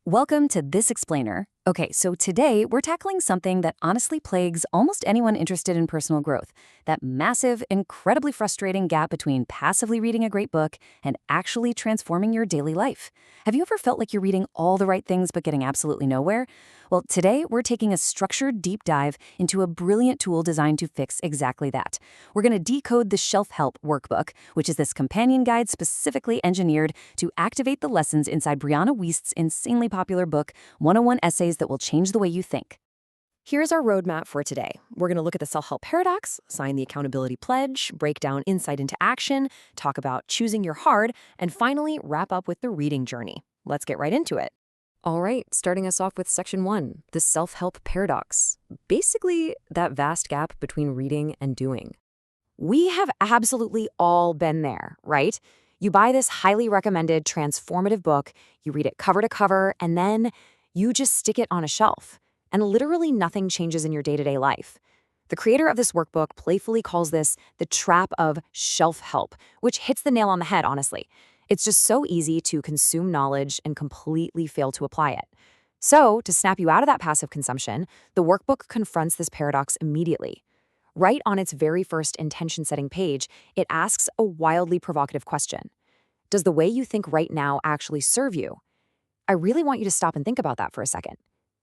Welcome to This Explainer. Okay, so today we're tackling something that honestly plagues almost anyone interested in personal growth, that massive, incredibly frustrating gap between passively reading a great book and actually transforming your daily life. Have you ever felt like you're reading all the right things but getting absolutely nowhere? Well, today we're taking a structured deep dive into a brilliant tool designed to fix exactly that. We're going to decode the Shelf Help workbook, which is this companion guide specifically engineered to activate the lessons inside Brianna Wiest's insanely popular book, 101 Essays That Will Change the Way You Think. Here's our roadmap for today. We're going to look at the self-help paradox, sign the accountability pledge, break down insight into action, talk about choosing your hard, and finally wrap up with the reading journey. Let's get right into it. All right, starting us off with section 1, the self-help paradox. Basically, that vast gap between reading and doing. We have absolutely all been there, right? You buy this highly recommended transformative book, you read it cover to cover, and then you just stick it on a shelf. And literally nothing changes in your day-to-day life. The creator of this workbook playfully calls this the trap of shelf help, which hits the nail on the head, honestly. It's just so easy to consume knowledge and completely fail to apply it. So, to snap you out of that passive consumption, the workbook confronts this paradox immediately. Right on its very first intention-setting page, it asks a wildly provocative question. Does the way you think right now actually serve you? I really want you to stop and think about that for a second.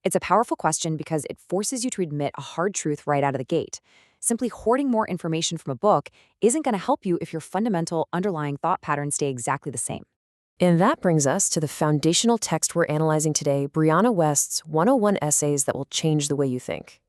It's a powerful question because it forces you to admit a hard truth right out of the gate. Simply hoarding more information from a book isn't going to help you if your fundamental underlying thought patterns stay exactly the same. And that brings us to the foundational text we're analyzing today, Brianna Wiest's 101 Essays That Will Change the Way You Think.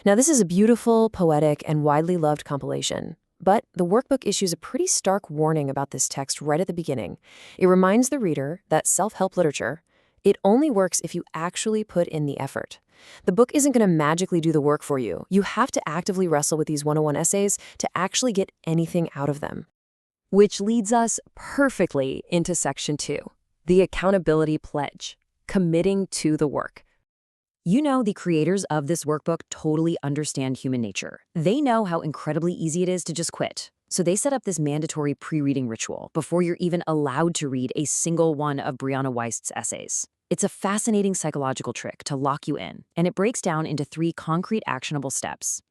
Now, this is a beautiful, poetic, and widely loved compilation. But the workbook issues a pretty stark warning about this text right at the beginning. It reminds the reader that self-help literature, it only works if you actually put in the effort. The book isn't going to magically do the work for you. You have to actively wrestle with these 101 essays to actually get anything out of them. Which leads us perfectly into section 2, the accountability pledge, committing to the work. You know, the creators of this workbook totally understand human nature. They know how incredibly easy it is to just quit. So they set up this mandatory pre-reading ritual before you're even allowed to read a single one of Brianna Wiest's essays. It's a fascinating psychological trick to lock you in, and it breaks down into 3 concrete actionable steps.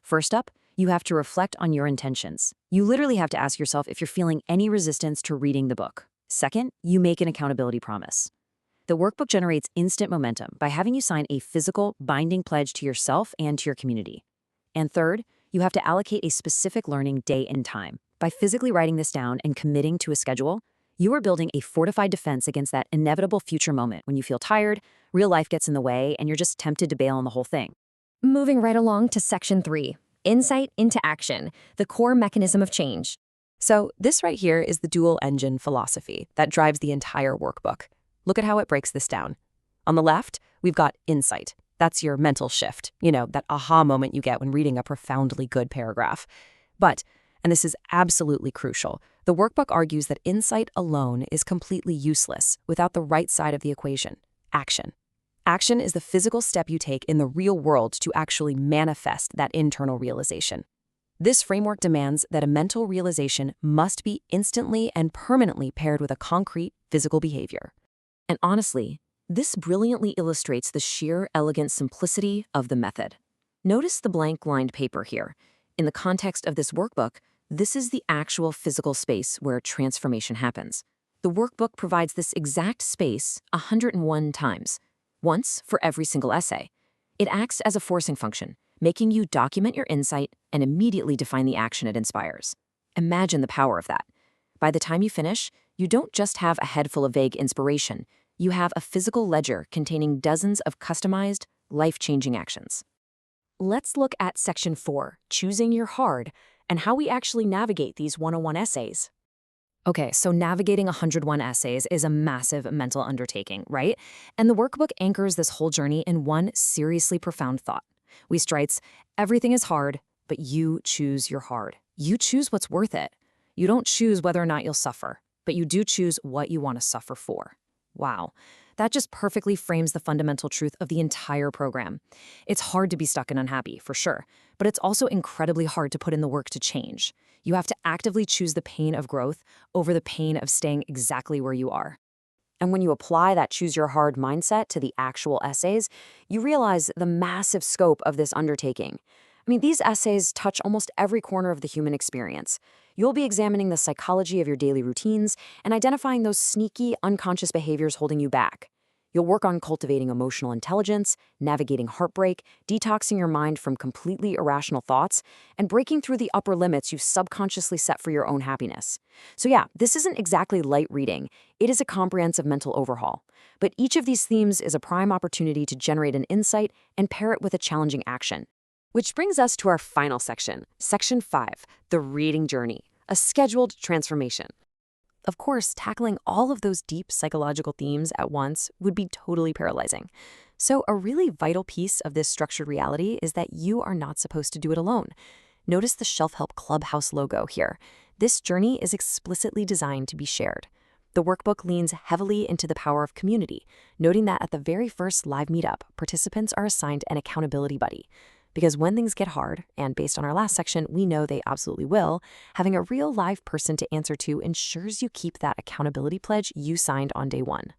First up, you have to reflect on your intentions. You literally have to ask yourself if you're feeling any resistance to reading the book. Second, you make an accountability promise. The workbook generates instant momentum by having you sign a physical, binding pledge to yourself and to your community. And third, you have to allocate a specific learning day and time. By physically writing this down and committing to a schedule, you are building a fortified defense against that inevitable future moment when you feel tired, real life gets in the way, and you're just tempted to bail on the whole thing. Moving right along to section 3, insight into action, the core mechanism of change. So this right here is the dual engine philosophy that drives the entire workbook. Look at how it breaks this down. On the left, we've got insight. That's your mental shift, that aha moment you get when reading a profoundly good paragraph. But, and this is absolutely crucial, the workbook argues that insight alone is completely useless without the right side of the equation, action. Action is the physical step you take in the real world to actually manifest that internal realization. This framework demands that a mental realization must be instantly and permanently paired with a concrete physical behavior. And honestly, this brilliantly illustrates the sheer elegant simplicity of the method. Notice the blank-lined paper here. In the context of this workbook, this is the actual physical space where transformation happens. The workbook provides this exact space 101 times, once for every single essay. It acts as a forcing function, making you document your insight and immediately define the action it inspires. Imagine the power of that. By the time you finish, you don't just have a head full of vague inspiration. You have a physical ledger containing dozens of customized, life-changing actions. Let's look at section 4, choosing your hard, and how we actually navigate these 101 essays. Okay, so navigating 101 essays is a massive mental undertaking, right? And the workbook anchors this whole journey in one seriously profound thought. Wiest writes, everything is hard, but you choose your hard. You choose what's worth it. You don't choose whether or not you'll suffer, but you do choose what you want to suffer for. Wow, that just perfectly frames the fundamental truth of the entire program. It's hard to be stuck and unhappy, for sure, but it's also incredibly hard to put in the work to change. You have to actively choose the pain of growth over the pain of staying exactly where you are. And when you apply that choose your hard mindset to the actual essays, you realize the massive scope of this undertaking. I mean, these essays touch almost every corner of the human experience. You'll be examining the psychology of your daily routines and identifying those sneaky, unconscious behaviors holding you back. You'll work on cultivating emotional intelligence, navigating heartbreak, detoxing your mind from completely irrational thoughts, and breaking through the upper limits you've subconsciously set for your own happiness. So yeah, this isn't exactly light reading. It is a comprehensive mental overhaul. But each of these themes is a prime opportunity to generate an insight and pair it with a challenging action. Which brings us to our final section, Section 5, the reading journey, a scheduled transformation. Of course, tackling all of those deep psychological themes at once would be totally paralyzing. So a really vital piece of this structured reality is that you are not supposed to do it alone. Notice the Shelf Help Clubhouse logo here. This journey is explicitly designed to be shared. The workbook leans heavily into the power of community, noting that at the very first live meetup, participants are assigned an accountability buddy. Because when things get hard, and based on our last section, we know they absolutely will, having a real live person to answer to ensures you keep that accountability pledge you signed on day one.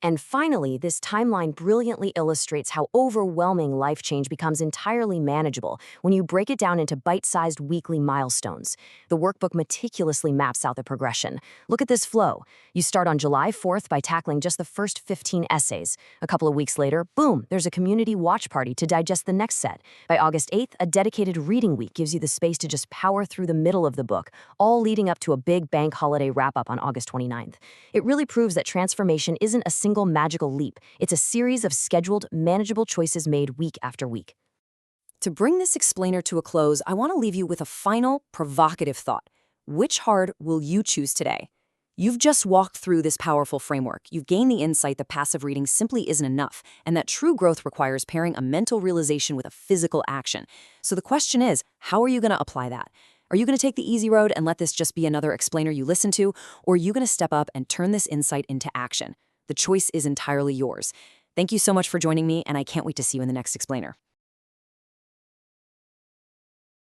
And finally, this timeline brilliantly illustrates how overwhelming life change becomes entirely manageable when you break it down into bite-sized weekly milestones. The workbook meticulously maps out the progression. Look at this flow. You start on July 4th by tackling just the first 15 essays. A couple of weeks later, boom, there's a community watch party to digest the next set. By August 8th, a dedicated reading week gives you the space to just power through the middle of the book, all leading up to a big bank holiday wrap-up on August 29th. It really proves that transformation isn't a single magical leap. It's a series of scheduled, manageable choices made week after week. To bring this explainer to a close, I want to leave you with a final, provocative thought. Which hard will you choose today? You've just walked through this powerful framework. You've gained the insight that passive reading simply isn't enough, and that true growth requires pairing a mental realization with a physical action. So the question is, how are you going to apply that? Are you going to take the easy road and let this just be another explainer you listen to, or are you going to step up and turn this insight into action? The choice is entirely yours. Thank you so much for joining me, and I can't wait to see you in the next explainer.